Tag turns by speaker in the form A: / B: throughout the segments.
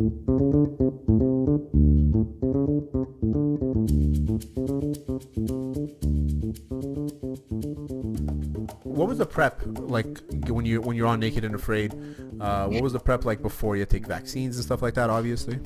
A: What was the prep like when you're on Naked and Afraid? What was the prep like before you take vaccines and stuff like that? Obviously.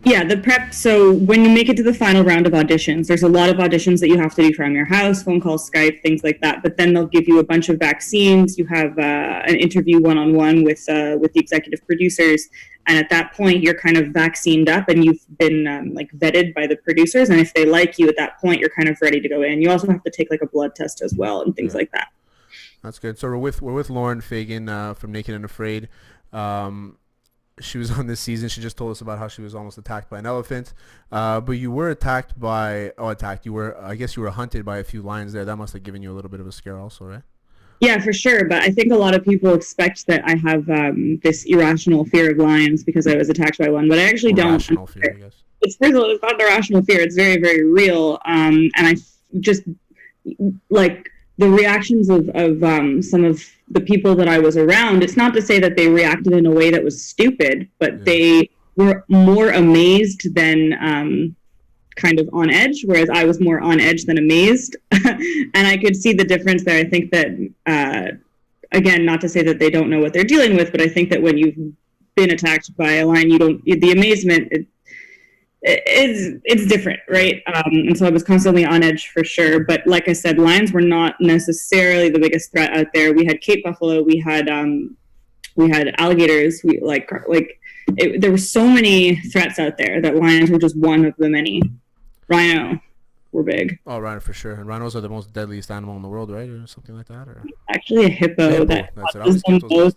B: Yeah, the prep. So when you make it to the final round of auditions, there's a lot of auditions that you have to do from your house, phone calls, Skype, things like that. But then they'll give you a bunch of vaccines. You have an interview one-on-one with the executive producers, and at that point, you're kind of vaccined up, and you've been like vetted by the producers. And if they like you at that point, you're kind of ready to go in. You also have to take like a blood test as well and things like that.
A: That's good. So we're with Lauren Fagan from Naked and Afraid. She was on this season. She just told us about how she was almost attacked by an elephant. But you were attacked by attacked. I guess you were hunted by a few lions there. That must have given you a little bit of a scare also, right?
B: Yeah, for sure. But I think a lot of people expect that I have this irrational fear of lions because I was attacked by one, but I actually don't.
A: Irrational fear, I guess.
B: It's first of all, it's not an irrational fear. It's very, very real. And I just like the reactions of some of the people that I was around. It's not to say that they reacted in a way that was stupid, but they were more amazed than kind of on edge, whereas I was more on edge than amazed. And I could see the difference there. I think that, again, not to say that they don't know what they're dealing with, but I think that when you've been attacked by a lion, the amazement, it's different, right? And so I was constantly on edge for sure. But like I said, lions were not necessarily the biggest threat out there. We had Cape buffalo, we had alligators. There were so many threats out there that lions were just one of the many. Rhino were big.
A: Oh, rhino for sure. And rhinos are the most deadliest animal in the world, right, or something like that? Or
B: actually a hippo. That causes the most.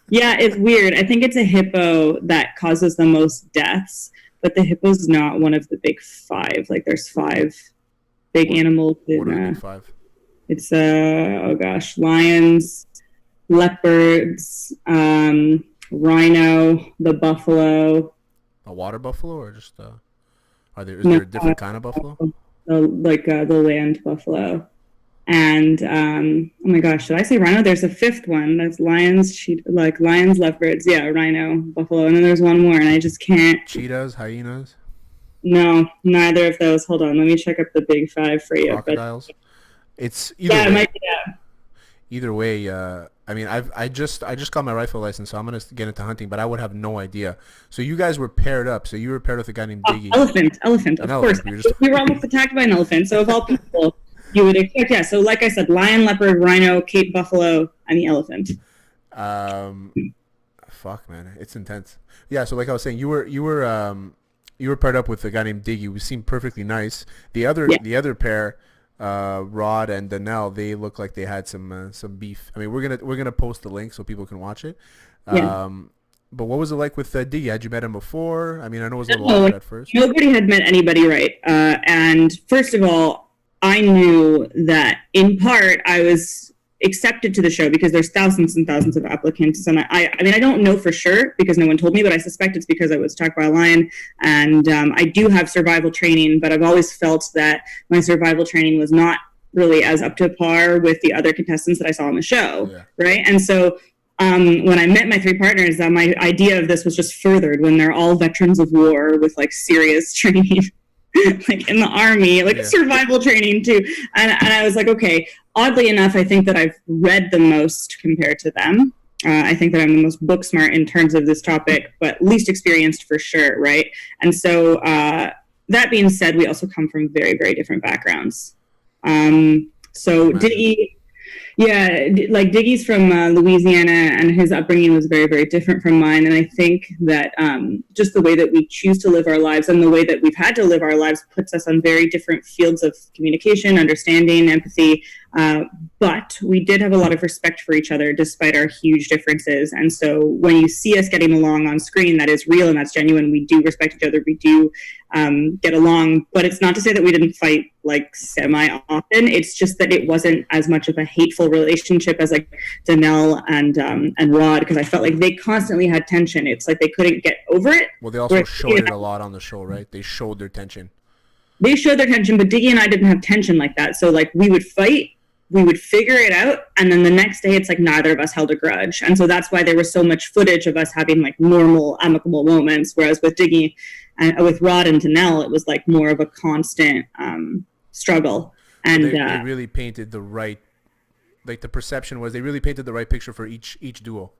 B: Yeah, it's weird. I think it's a hippo that causes the most deaths. But the hippo's not one of the big five. Like there's five big animals.
A: What are the big five?
B: It's lions, leopards, rhino, the buffalo.
A: A water buffalo, or just is there a different kind of buffalo?
B: The land buffalo. And oh my gosh, should I say rhino? There's a fifth one. That's lions, lions, leopards, rhino, buffalo, and then there's one more, and I just can't.
A: Cheetahs, hyenas?
B: No, neither of those. Hold on, let me check up the big five for you.
A: Crocodiles. It's either way.
B: It might be,
A: Either way, I mean, I just got my rifle license, so I'm gonna get into hunting, but I would have no idea. So you guys were paired up. So you were paired with a guy named Iggy.
B: Elephant, of course. We were almost attacked by an elephant. So of all people. You would expect, yeah. So, like I said, lion, leopard, rhino, Cape buffalo, and the elephant.
A: Fuck, man, it's intense. Yeah. So, like I was saying, you were paired up with a guy named Iggy, who seemed perfectly nice. The other pair, Rod and Danelle, they look like they had some beef. I mean, we're gonna post the link so people can watch it. But what was it like with Iggy? Had you met him before? I mean, I know it was a little awkward at first.
B: Nobody had met anybody, right? And first of all, I knew that in part I was accepted to the show because there's thousands and thousands of applicants. And I mean, I don't know for sure because no one told me, but I suspect it's because I was attacked by a lion. And I do have survival training, but I've always felt that my survival training was not really as up to par with the other contestants that I saw on the show. Yeah. Right. And so when I met my three partners, my idea of this was just furthered when they're all veterans of war with like serious training. Like in the army, survival training too. And I was like, okay, oddly enough, I think that I've read the most compared to them. I think that I'm the most book smart in terms of this topic, but least experienced for sure, right? And so that being said, we also come from very, very different backgrounds. So Diggy... Yeah, like Diggy's from Louisiana, and his upbringing was very, very different from mine. And I think that just the way that we choose to live our lives and the way that we've had to live our lives puts us on very different fields of communication, understanding, empathy. But we did have a lot of respect for each other despite our huge differences. And so when you see us getting along on screen, that is real and that's genuine. We do respect each other. We do get along. But it's not to say that we didn't fight like semi-often. It's just that it wasn't as much of a hateful relationship as like Danelle and Rod, because I felt like they constantly had tension. It's like they couldn't get over it.
A: Well, they also showed it a lot on the show, right? They showed their tension.
B: They showed their tension, but Diggy and I didn't have tension like that. So like we would fight, we would figure it out, and then the next day it's like neither of us held a grudge. And so that's why there was so much footage of us having like normal, amicable moments, whereas with Diggy and with Rod and Danelle, it was like more of a constant struggle. And
A: they really painted the right, like the perception was they really painted the right picture for each duo.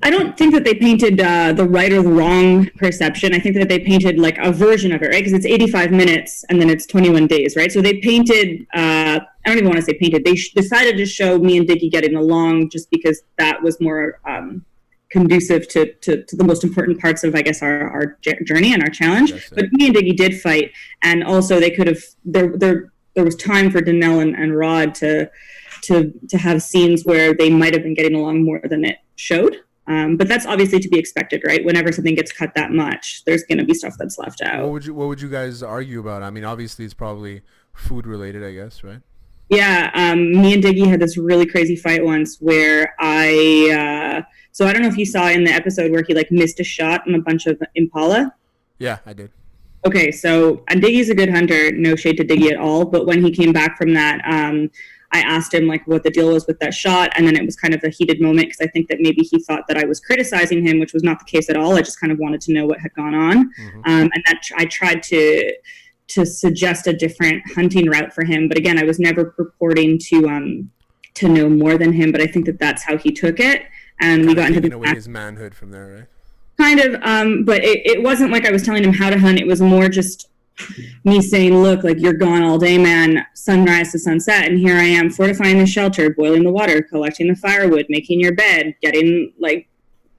B: I don't think that they painted the right or the wrong perception. I think that they painted like a version of it, right? Because it's 85 minutes and then it's 21 days, right? So they painted, I don't even want to say painted, they decided to show me and Diggy getting along just because that was more conducive to the most important parts of, I guess, our journey and our challenge. But me and Diggy did fight, and also they could have, there was time for Danelle and Rod to have scenes where they might have been getting along more than it showed. But that's obviously to be expected, right? Whenever something gets cut that much, there's going to be stuff that's left out.
A: What would you guys argue about? I mean, obviously it's probably food related, I guess, right?
B: Yeah, me and Diggy had this really crazy fight once where so I don't know if you saw in the episode where he like missed a shot on a bunch of impala.
A: Yeah, I did.
B: Okay, so Diggy's a good hunter, no shade to Diggy at all, but when he came back from that, I asked him like what the deal was with that shot, and then it was kind of a heated moment because I think that maybe he thought that I was criticizing him, which was not the case at all. I just kind of wanted to know what had gone on, and that I tried to suggest a different hunting route for him, but again, I was never purporting to know more than him. But I think that that's how he took it, and we got into
A: away his manhood from there, right?
B: Kind of, but it wasn't like I was telling him how to hunt. It was more just me saying, look, like you're gone all day, man, sunrise to sunset, and here I am fortifying the shelter, boiling the water, collecting the firewood, making your bed, getting like,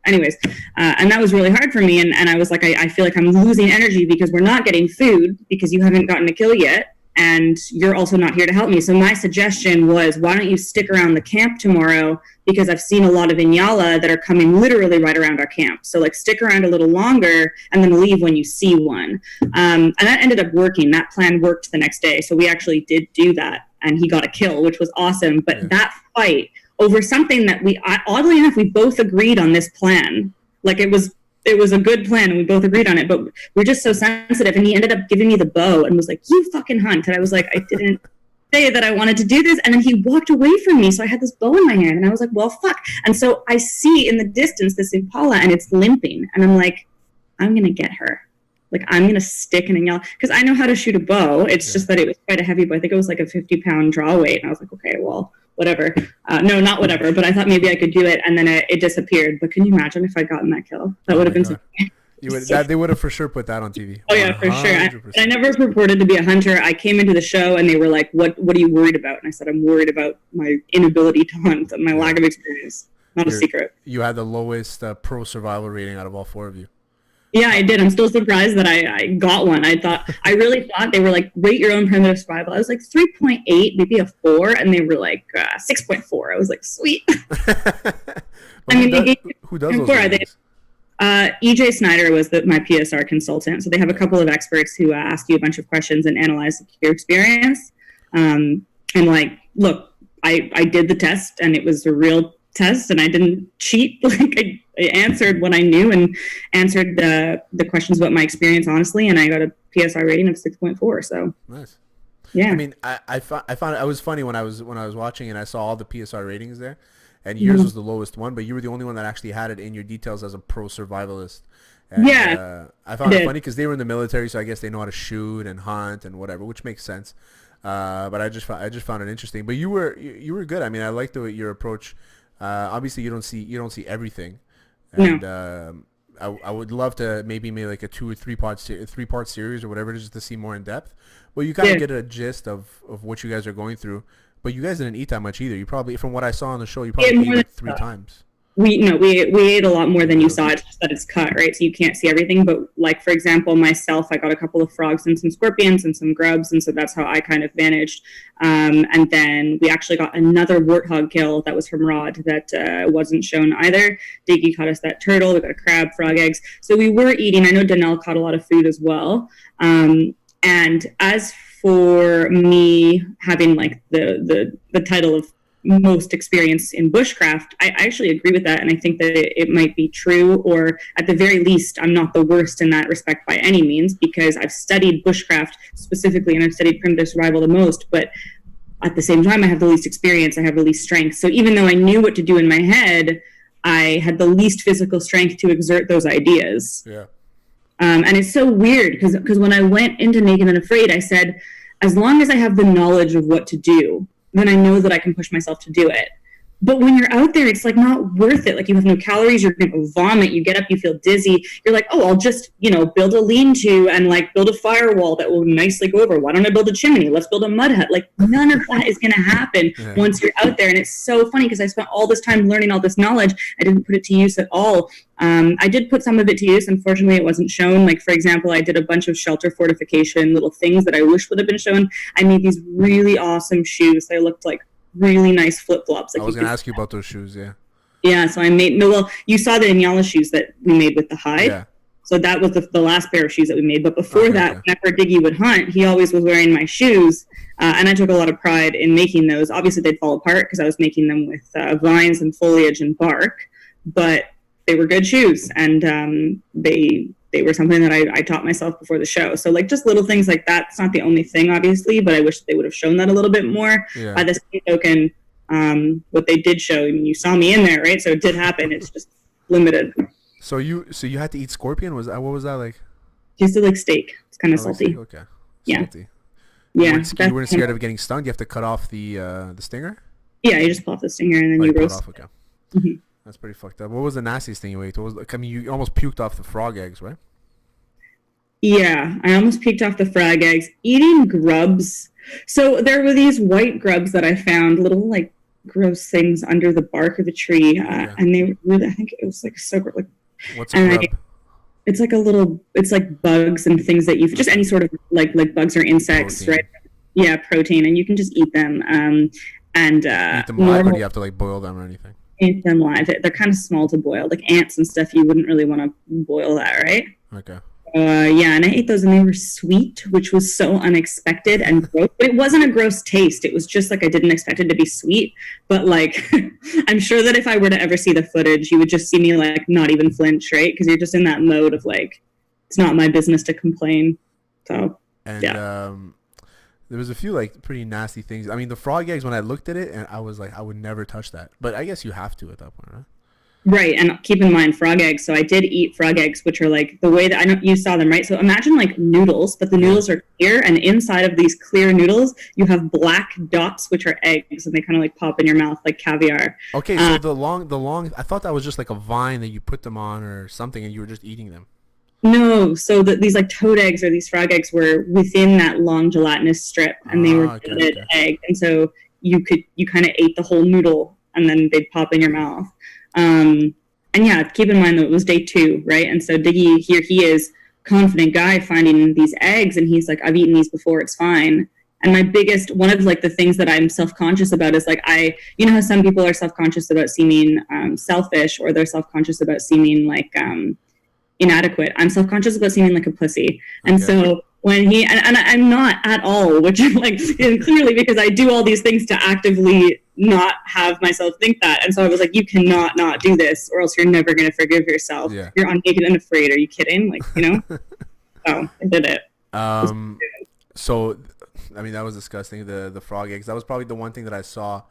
B: anyways, and that was really hard for me, and I was like, I feel like I'm losing energy because we're not getting food because you haven't gotten a kill yet, and you're also not here to help me. So my suggestion was, why don't you stick around the camp tomorrow, because I've seen a lot of Inyala that are coming literally right around our camp. So like stick around a little longer and then leave when you see one. And that ended up working. That plan worked the next day. So we actually did do that, and he got a kill, which was awesome. But that fight over something that oddly enough, we both agreed on this plan. Like it was a good plan and we both agreed on it, but we're just so sensitive. And he ended up giving me the bow and was like, you fucking hunt. And I was like, I didn't say that I wanted to do this. And then he walked away from me. So I had this bow in my hand and I was like, well, fuck. And so I see in the distance this impala and it's limping. And I'm like, I'm going to get her. Like, I'm going to stick and yell. Because I know how to shoot a bow. It's just that it was quite a heavy bow. I think it was like a 50-pound draw weight. And I was like, okay, well, whatever. No, not whatever. But I thought maybe I could do it. And then it disappeared. But can you imagine if I'd gotten that kill? That would have been so
A: they would have for sure put that on TV.
B: Oh, yeah, 100%. For sure. I never purported to be a hunter. I came into the show and they were like, what are you worried about? And I said, I'm worried about my inability to hunt and my lack of experience. Not a secret. You
A: had the lowest pro survival rating out of all four of you.
B: Yeah, I did. I'm still surprised that I got one. I really thought they were like, rate your own primitive survival. I was like 3.8, maybe a 4, and they were like 6.4. I was like, sweet.
A: Who does those ratings?
B: EJ Snyder was my PSR consultant. So they have a couple of experts who ask you a bunch of questions and analyze your experience. And like, look, I did the test and it was a real test and I didn't cheat. Like I answered what I knew and answered the questions about my experience honestly, and I got a PSR rating of 6.4. So
A: nice.
B: Yeah.
A: I mean, I found it was funny when I was watching and I saw all the PSR ratings there, and yours was the lowest one, but you were the only one that actually had it in your details as a pro survivalist. And, I found it funny because they were in the military, so I guess they know how to shoot and hunt and whatever, which makes sense. But I just found it interesting. But you were good. I mean, I liked your approach. Obviously, you don't see everything. And I would love to maybe make like a 2 or 3 part series or whatever, just to see more in depth. Well, you kind of get a gist of what you guys are going through. But you guys didn't eat that much either. You probably, from what I saw on the show, you probably ate like 3 times. We
B: ate a lot more than you saw. It's just that it's cut, right? So you can't see everything. But like, for example, myself, I got a couple of frogs and some scorpions and some grubs. And so that's how I kind of managed. And then we actually got another warthog kill that was from Rod that wasn't shown either. Diggy caught us that turtle. We got a crab, frog eggs. So we were eating. I know Danelle caught a lot of food as well. And as for me having like the title of most experience in bushcraft, I actually agree with that, and I think that it might be true, or at the very least I'm not the worst in that respect by any means, because I've studied bushcraft specifically and I've studied primitive survival the most. But at the same time, I have the least experience. I have the least strength. So even though I knew what to do in my head, I had the least physical strength to exert those ideas.
A: Yeah.
B: And it's so weird because when I went into Naked and Afraid, I said, as long as I have the knowledge of what to do, then I know that I can push myself to do it. But when you're out there, it's like not worth it. Like you have no calories, you're going to vomit, you get up, you feel dizzy. You're like, oh, I'll just, build a lean-to and like build a firewall that will nicely go over. Why don't I build a chimney? Let's build a mud hut. Like none of that is going to happen once you're out there. And it's so funny because I spent all this time learning all this knowledge. I didn't put it to use at all. I did put some of it to use. Unfortunately, it wasn't shown. Like, for example, I did a bunch of shelter fortification, little things that I wish would have been shown. I made these really awesome shoes. They looked like really nice flip-flops. Like
A: I was going to ask you about those shoes, yeah.
B: Yeah, so I made, you saw the Inyala shoes that we made with the hide. Yeah. So that was the last pair of shoes that we made. But before that, whenever Iggy would hunt, he always was wearing my shoes. And I took a lot of pride in making those. Obviously, they'd fall apart because I was making them with vines and foliage and bark. But they were good shoes. And they were something that I taught myself before the show. So like just little things like that. It's not the only thing, obviously, but I wish they would have shown that a little bit more. Yeah. By the same token, what they did show, I mean, you saw me in there, right? So it did happen. It's just limited.
A: So you had to eat scorpion? What was that like?
B: Just like steak. It's kind of salty.
A: Okay.
B: Salty.
A: Yeah. You weren't scared of getting stung? You have to cut off the stinger?
B: Yeah, you just pull off the stinger and then you roast.
A: Okay. Mm-hmm. That's pretty fucked up. What was the nastiest thing you ate? You almost puked off the frog eggs, right?
B: Yeah, I almost puked off the frog eggs. Eating grubs. So there were these white grubs that I found, little like gross things under the bark of the tree, and they really, I think it was like so like.
A: What's a grub?
B: It's like it's like bugs and things that you've just any sort of like bugs or insects, protein. Right? Yeah, protein, and you can just eat them.
A: Eat them live, or do you have to like boil them or anything?
B: Eat them live. They're kind of small to boil, like ants and stuff. You wouldn't really want to boil that, right?
A: Okay.
B: Yeah, and I ate those, and they were sweet, which was so unexpected and gross. But it wasn't a gross taste. It was just like I didn't expect it to be sweet. But like, I'm sure that if I were to ever see the footage, you would just see me like not even flinch, right? Because you're just in that mode of like, it's not my business to complain. So yeah.
A: There was a few like pretty nasty things. I mean, the frog eggs, when I looked at it, and I was like, I would never touch that. But I guess you have to at that point, right?
B: Right, and keep in mind frog eggs. So I did eat frog eggs, which are like the way that I know you saw them, right? So imagine like noodles, but the noodles are clear, and inside of these clear noodles, you have black dots, which are eggs, and they kind of like pop in your mouth like caviar.
A: Okay, so the long, I thought that was just like a vine that you put them on or something, and you were just eating them.
B: No, so these like toad eggs or these frog eggs were within that long gelatinous strip, and they were egg, and so you kind of ate the whole noodle, and then they'd pop in your mouth. And yeah, keep in mind that it was day 2, right? And so Diggy, here he is, confident guy, finding these eggs, and he's like, I've eaten these before, it's fine. And my biggest, one of like the things that I'm self-conscious about is like, you know how some people are self-conscious about seeming selfish, or they're self-conscious about seeming like inadequate. I'm self-conscious about seeming like a pussy. And so when and I'm not at all, which like clearly because I do all these things to actively not have myself think that. And so I was like, you cannot not do this, or else you're never going to forgive yourself. Yeah. You're on Naked and Afraid. Are you kidding? Like, So I did it.
A: So, I mean, that was disgusting. The frog eggs. That was probably the one thing that I saw.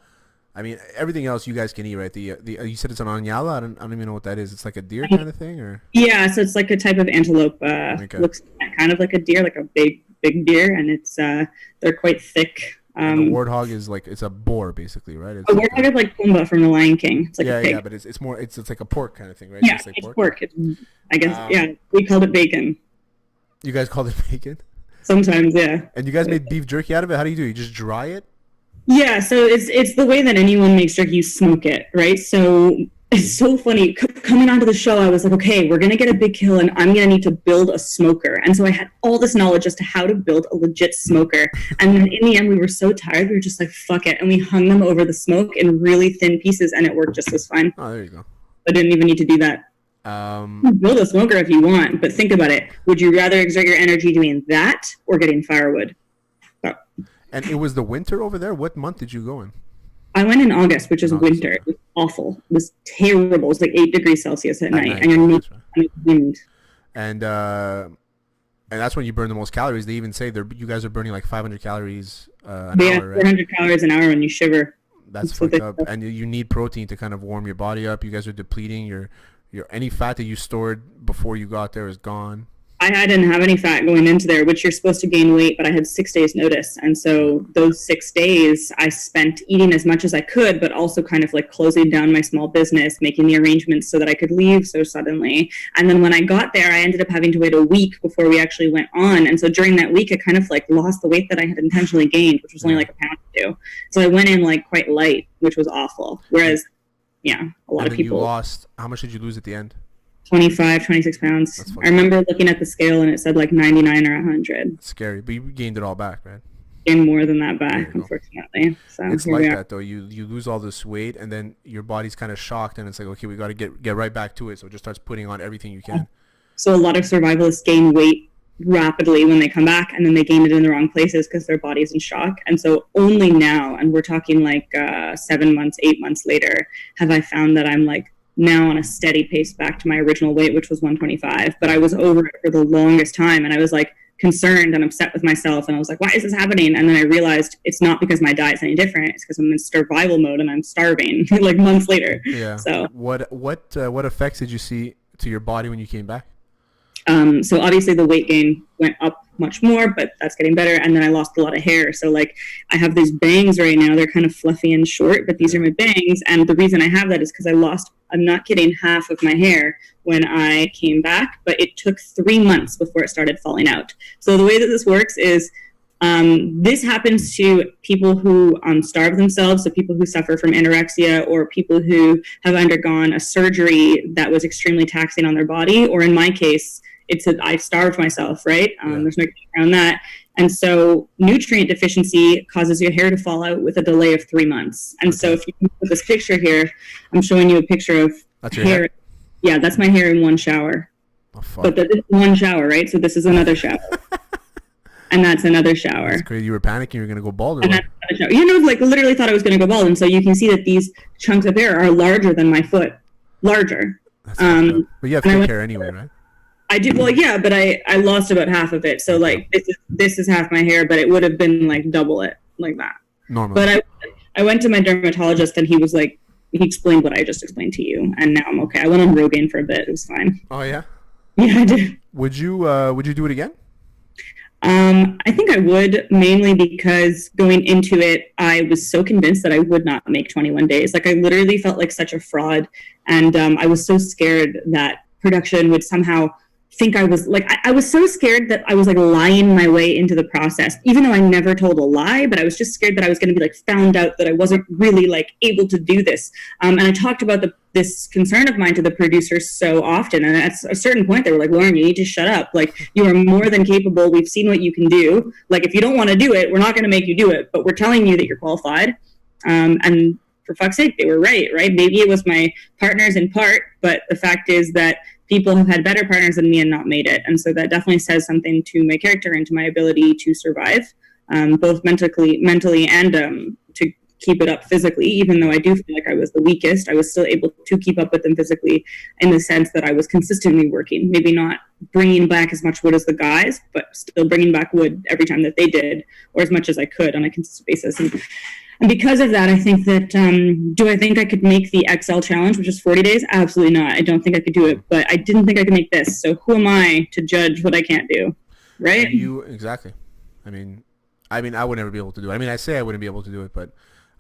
A: I mean, everything else you guys can eat, right? The you said it's an onyala. I don't even know what that is. It's like a deer kind of thing, or? Yeah,
B: so it's like a type of antelope. Looks kind of like a deer, like a big deer, and it's they're quite thick.
A: And the warthog is like, it's a boar basically, right?
B: A warthog is like Pumbaa from The Lion King. It's like a pig.
A: Yeah, but it's more it's like a pork kind of thing, right?
B: Yeah, it's like pork. I guess we called it bacon.
A: You guys called it bacon?
B: Sometimes, yeah.
A: And you guys made beef jerky out of it? How do? You just dry it?
B: Yeah, so it's the way that anyone makes jerky, you smoke it, right? So it's so funny. Coming onto the show, I was like, okay, we're going to get a big kill, and I'm going to need to build a smoker. And so I had all this knowledge as to how to build a legit smoker. And then in the end, we were so tired, we were just like, fuck it. And we hung them over the smoke in really thin pieces, and it worked just as fine.
A: Oh, there you go.
B: I didn't even need to do that. Build a smoker if you want, but think about it. Would you rather exert your energy doing that or getting firewood?
A: And it was the winter over there? What month did you go in?
B: I went in August, which is winter. It was awful. It was terrible. It was like 8 degrees Celsius at night. And you're not on the wind.
A: And And that's when you burn the most calories. They even say you guys are burning like 500 calories an
B: Yeah,
A: hour, right?
B: 400 calories an hour when you shiver.
A: That's fucked up. And you need protein to kind of warm your body up. You guys are depleting your any fat that you stored before you got there is gone.
B: I didn't have any fat going into there, which you're supposed to gain weight, but I had 6 days notice. And so those 6 days I spent eating as much as I could, but also kind of like closing down my small business, making the arrangements so that I could leave so suddenly. And then when I got there, I ended up having to wait a week before we actually went on. And so during that week, I kind of like lost the weight that I had intentionally gained, which was only like a pound or two. So I went in like quite light, which was awful. Whereas, yeah, a lot of people.
A: You lost, how much did you lose at the end?
B: 25, 26 pounds. I remember looking at the scale and it said like 99 or 100.
A: It's scary, but you gained it all back, right?
B: Gained more than that back, unfortunately. So
A: it's like that though. You lose all this weight and then your body's kind of shocked and it's like, okay, we got to get right back to it. So it just starts putting on everything you can.
B: So a lot of survivalists gain weight rapidly when they come back, and then they gain it in the wrong places because their body's in shock. And so only now, and we're talking like 7 months, 8 months later, have I found that I'm like now on a steady pace back to my original weight, which was 125. But I was over it for the longest time, and I was like concerned and upset with myself, and I was like, why is this happening? And then I realized it's not because my diet's any different, it's because I'm in survival mode and I'm starving like months later.
A: Yeah. So what effects did you see to your body when you came back?
B: So obviously the weight gain went up much more, but that's getting better. And then I lost a lot of hair. So like I have these bangs right now. They're kind of fluffy and short, but these are my bangs. And the reason I have that is because I'm not getting half of my hair when I came back, but it took 3 months before it started falling out. So the way that this works is this happens to people who starve themselves, so people who suffer from anorexia, or people who have undergone a surgery that was extremely taxing on their body, or in my case, I starved myself, right? There's no getting around that. And so nutrient deficiency causes your hair to fall out with a delay of 3 months. And so if you can put this picture here, I'm showing you a picture of hair. Yeah, that's my hair in one shower.
A: Oh, fuck.
B: But this is one shower, right? So this is another shower. And that's another shower.
A: That's crazy. You were panicking you were going to go bald.
B: And that's another shower. You know, like literally thought I was going to go bald. And so you can see that these chunks of hair are larger than my foot. Larger.
A: That's but you have thick hair anyway, right?
B: I do. Well, yeah, but I lost about half of it. So like this is half my hair, but it would have been like double it like that.
A: Normally.
B: But I went to my dermatologist and he was like, he explained what I just explained to you, and now I'm okay. I went on Rogaine for a bit. It was fine.
A: Oh yeah.
B: Yeah, I did.
A: Would you do it again?
B: I think I would, mainly because going into it, I was so convinced that I would not make 21 days. Like I literally felt like such a fraud, and I was so scared that production would somehow think I was like, I was so scared that I was like lying my way into the process, even though I never told a lie, but I was just scared that I was going to be like found out that I wasn't really like able to do this. And I talked about this concern of mine to the producers so often. And at a certain point they were like, Lauren, you need to shut up. Like you are more than capable. We've seen what you can do. Like if you don't want to do it, we're not going to make you do it, but we're telling you that you're qualified. And for fuck's sake, they were right? Maybe it was my partners in part, but the fact is that people have had better partners than me and not made it. And so that definitely says something to my character and to my ability to survive, both mentally and to keep it up physically. Even though I do feel like I was the weakest, I was still able to keep up with them physically in the sense that I was consistently working, maybe not bringing back as much wood as the guys, but still bringing back wood every time that they did, or as much as I could on a consistent basis. And because of that, I think that, do I think I could make the XL challenge, which is 40 days? Absolutely not. I don't think I could do it, but I didn't think I could make this. So who am I to judge what I can't do? Right?
A: Exactly. I mean, I would never be able to do it. I mean, I say I wouldn't be able to do it, but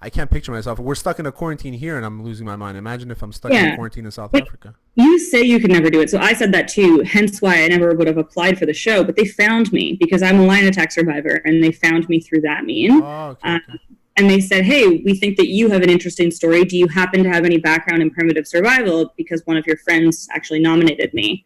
A: I can't picture myself. We're stuck in a quarantine here and I'm losing my mind. Imagine if I'm stuck in a quarantine in South Africa.
B: You say you could never do it. So I said that too, hence why I never would have applied for the show, but they found me because I'm a lion attack survivor and they found me through that mean.
A: Oh, okay.
B: And they said, hey, we think that you have an interesting story. Do you happen to have any background in primitive survival? Because one of your friends actually nominated me.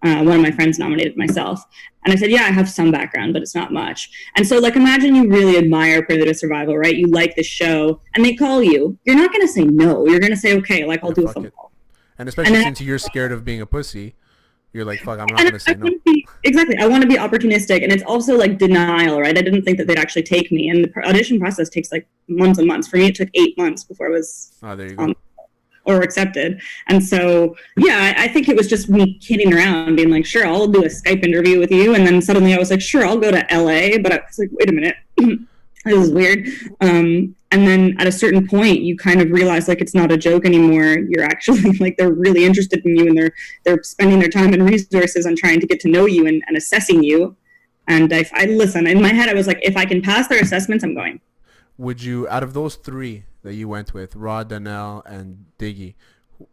B: One of my friends nominated myself. And I said, yeah, I have some background, but it's not much. And so, like, imagine you really admire primitive survival, right? You like the show, and they call you. You're not going to say no. You're going to say, okay, like, I'll do a phone call.
A: And especially since you're scared of being a pussy, you're like, fuck, I'm not going to say no.
B: Exactly. I want to be opportunistic. And it's also like denial, right? I didn't think that they'd actually take me. And the audition process takes like months and months. For me, it took 8 months before I was
A: there you go.
B: or accepted. And so, yeah, I think it was just me kidding around, being like, sure, I'll do a Skype interview with you. And then suddenly I was like, sure, I'll go to LA. But I was like, wait a minute. This is weird. And then at a certain point, you kind of realize like it's not a joke anymore. You're actually like they're really interested in you, and they're spending their time and resources on trying to get to know you and assessing you. And I listen. In my head, I was like, if I can pass their assessments, I'm going.
A: Would you, out of those three that you went with, Rod, Donnell, and Diggy,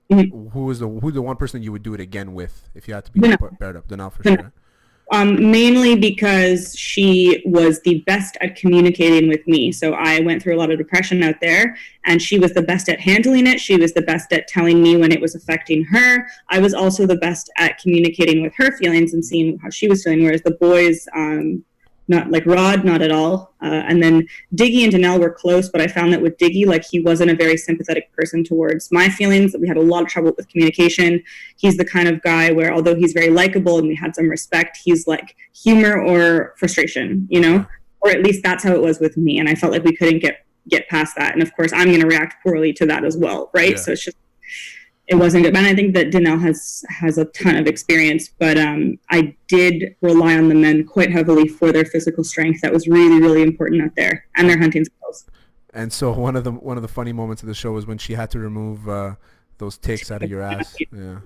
A: who's the one person you would do it again with if you had to be paired up? Donnell for sure.
B: Mainly because she was the best at communicating with me. So I went through a lot of depression out there, and she was the best at handling it. She was the best at telling me when it was affecting her. I was also the best at communicating with her feelings and seeing how she was feeling, whereas the boys, not like Rod, not at all. And then Diggy and Donnell were close, but I found that with Diggy, like he wasn't a very sympathetic person towards my feelings. We had a lot of trouble with communication. He's the kind of guy where, although he's very likable and we had some respect, he's like humor or frustration, you know, or at least that's how it was with me. And I felt like we couldn't get past that. And of course, I'm going to react poorly to that as well, right? Yeah. So it's just, it wasn't good. And I think that Donnell has a ton of experience, but I did rely on the men quite heavily for their physical strength. That was really, really important out there, and their hunting skills.
A: And so one of the funny moments of the show was when she had to remove those tics out of your ass. Yeah.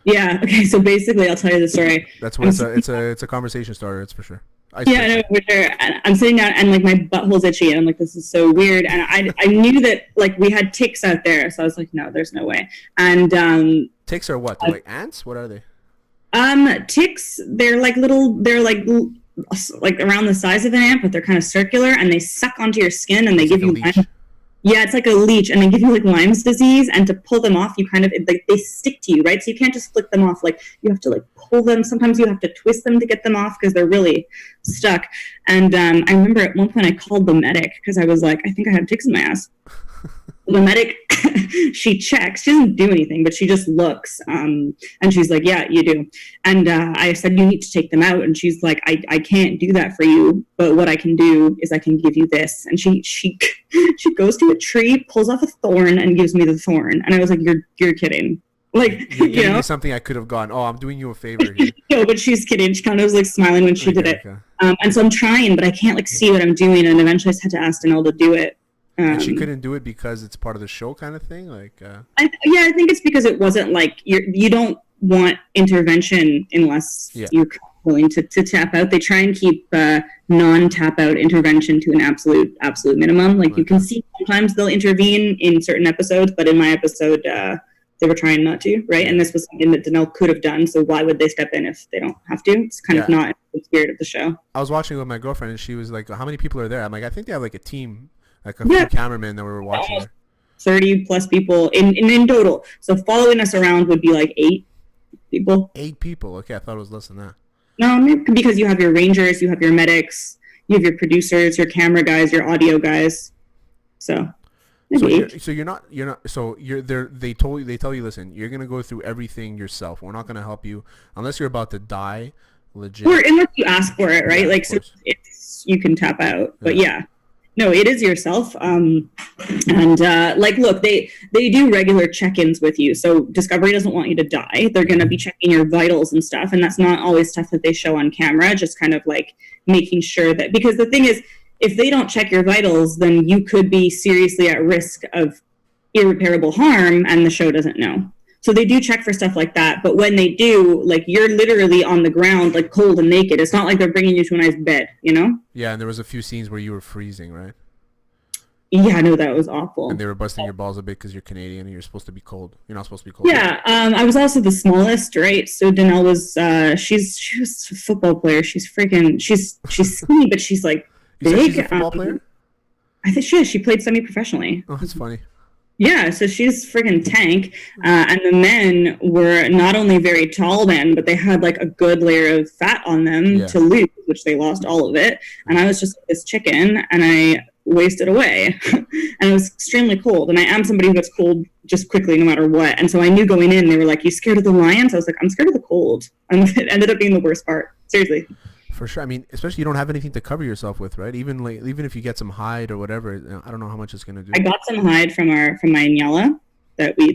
B: Yeah. Okay. So basically, I'll tell you the story.
A: That's what it's a conversation starter. It's for sure.
B: Yeah, no, for sure. And I'm sitting down and like my butthole's itchy and I'm like, this is so weird. And I knew that like we had tics out there, so I was like, no, there's no way. And
A: tics are what? They're like ants? What are they?
B: Tics, they're like around the size of an ant, but they're kind of circular, and they suck onto your skin and they give you Lyme. Yeah, it's like a leech, and they give you like Lyme's disease, and to pull them off, you kind of like they stick to you, right? So you can't just flick them off. Like you have to like pull them. Sometimes you have to twist them to get them off because they're really stuck. And I remember at one point I called the medic because I was like, I think I have tics in my ass. The medic, she checks. She doesn't do anything, but she just looks. And she's like, yeah, you do. And I said, you need to take them out. And she's like, I can't do that for you. But what I can do is I can give you this. And she goes to a tree, pulls off a thorn, and gives me the thorn. And I was like, you're kidding. Like,
A: you're giving me something I could have gone, oh, I'm doing you a favor here.
B: No, but she's kidding. She kind of was like smiling when she did it. Okay. And so I'm trying, but I can't like see what I'm doing. And eventually I just had to ask Donnell to do it.
A: And she couldn't do it because it's part of the show kind of thing? Like,
B: I think it's because it wasn't like you don't want intervention unless you're willing to tap out. They try and keep non-tap out intervention to an absolute minimum. Like you can see sometimes they'll intervene in certain episodes, but in my episode they were trying not to, right? And this was something that Donnell could have done, so why would they step in if they don't have to? It's kind of not the spirit of the show.
A: I was watching with my girlfriend, and she was like, how many people are there? I'm like, I think they have like a team. Like a few cameramen that we were watching there. 30
B: plus people in total. So following us around would be like 8 people.
A: 8 people. Okay, I thought it was less than that.
B: No, because you have your rangers, you have your medics, you have your producers, your camera guys, your audio guys. So they tell you, listen, you're gonna go through everything yourself. We're not gonna help you unless you're about to die, legit. Or unless you ask for it, right? Like so you can tap out. But no, it is yourself. Like, look, they do regular check-ins with you. So Discovery doesn't want you to die. They're going to be checking your vitals and stuff. And that's not always stuff that they show on camera, just kind of like making sure that, because the thing is, if they don't check your vitals, then you could be seriously at risk of irreparable harm and the show doesn't know. So they do check for stuff like that. But when they do, like, you're literally on the ground, like, cold and naked. It's not like they're bringing you to a nice bed, you know?
A: Yeah, and there was a few scenes where you were freezing, right?
B: Yeah, no, that was awful.
A: And they were busting your balls a bit because you're Canadian and you're supposed to be cold. You're not supposed to be cold.
B: Yeah, I was also the smallest, right? So Donnell was, she was a football player. She's skinny, but she's, like, big.
A: She's a football player?
B: I think she is. She played semi-professionally.
A: Oh, that's funny.
B: Yeah, so she's friggin' tank. And the men were not only very tall men, but they had like a good layer of fat on them to lose, which they lost all of it. And I was just like this chicken, and I wasted away. And it was extremely cold. And I am somebody who gets cold just quickly no matter what. And so I knew going in, they were like, you scared of the lions? I was like, I'm scared of the cold. And it ended up being the worst part. Seriously.
A: For sure. I mean, especially you don't have anything to cover yourself with, right? Even if you get some hide or whatever, I don't know how much it's gonna do.
B: I got some hide from my Nyala. that me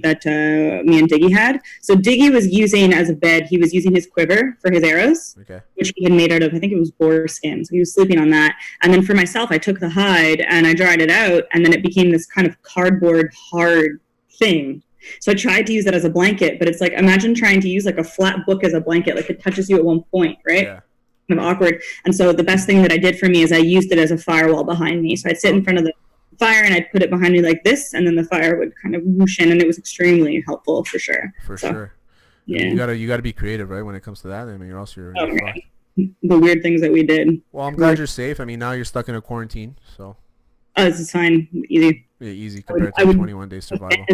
B: and Diggy had. So Diggy was using as a bed. He was using his quiver for his arrows, which he had made out of, I think it was boar skin. So he was sleeping on that. And then for myself, I took the hide and I dried it out, and then it became this kind of cardboard hard thing. So I tried to use that as a blanket, but it's like, imagine trying to use like a flat book as a blanket. Like it touches you at one point, right?
A: Yeah.
B: Kind of awkward. And so the best thing that I did for me is I used it as a firewall behind me. So I'd sit in front of the fire and I'd put it behind me like this, and then the fire would kind of whoosh in, and it was extremely helpful for sure. Yeah.
A: You gotta be creative, right, when it comes to that. I mean, you're also
B: right. The weird things that we did.
A: Well, I'm glad you're safe. I mean, now you're stuck in a quarantine, so.
B: Oh, this is fine. Easy.
A: Yeah, easy compared to 21 days survival.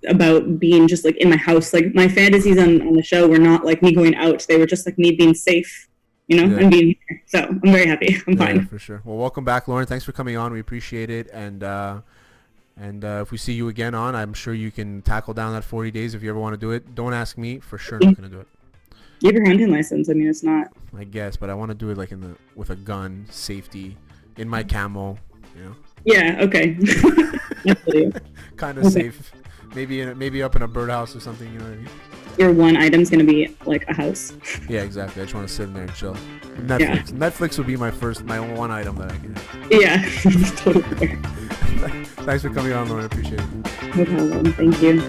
B: About being just like in my house. Like my fantasies on the show were not like me going out. They were just like me being safe, and being here. So I'm very happy. I'm fine.
A: Yeah, for sure. Well, welcome back, Lauren. Thanks for coming on. We appreciate it. And if we see you again on, I'm sure you can tackle down that 40 days if you ever want to do it. Don't ask me. For sure, I'm not going to do it.
B: You have your hunting license. I mean, it's not.
A: I guess, but I want to do it like with a gun, safety, in my camo,
B: Yeah, okay.
A: Kind of safe. Maybe up in a birdhouse or something, you know what I mean?
B: Your one item's going to be like a house.
A: Yeah, exactly. I just want to sit in there and chill. Netflix would be my one item that I can have.
B: Yeah, totally.
A: Thanks for coming on, Lauren. I appreciate it.
B: No problem. Thank you.